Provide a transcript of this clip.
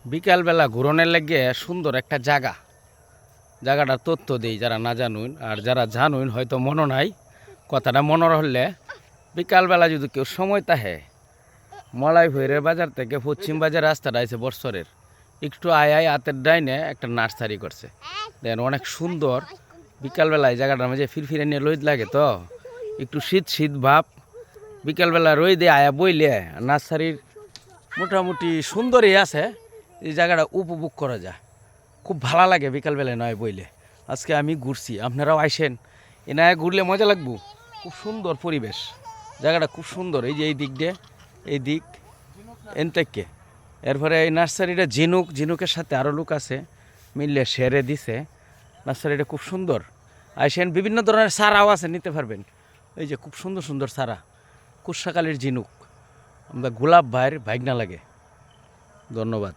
বিকালবেলা ঘুরনের লাগে সুন্দর একটা জায়গাটার তথ্য দিই যারা না জানুন, আর যারা জানুন হয়তো মনে নাই। কথাটা মনে হলে বিকালবেলা যদি কেউ সময় তাহে মলাই ভৈরের বাজার থেকে পশ্চিম বাজার রাস্তাটা আছে বৎসরের একটু আয় হাতের ডাইনে একটা নার্সারি করছে। দেখেন অনেক সুন্দর। বিকালবেলায় জায়গাটার মাঝে ফিরফিরে নিয়ে লইত লাগে তো একটু শীত শীত ভাব। বিকালবেলা রই দিয়ে আয়া বইলে নার্সারির মোটামুটি সুন্দরই আছে। এই জায়গাটা উপভোগ করা যায়, খুব ভালো লাগে বিকালবেলায় নয় বইলে। আজকে আমি ঘুরছি, আপনারাও আইসেন, এনায় ঘুরলে মজা লাগবো। খুব সুন্দর পরিবেশ, জায়গাটা খুব সুন্দর। এই যে এই দিক দিয়ে এই দিক এন থেকে এরপরে এই নার্সারিটা ঝিনুকের সাথে আরও লোক আছে মিললে সেরে দিছে। নার্সারিটা খুব সুন্দর। আইসেন, বিভিন্ন ধরনের চারাও আছে, নিতে পারবেন। এই যে খুব সুন্দর সুন্দর চারা, কুশাকালীর ঝিনুক। আমরা গোলাপ ভাইয়ের ভাগনা লাগে। ধন্যবাদ।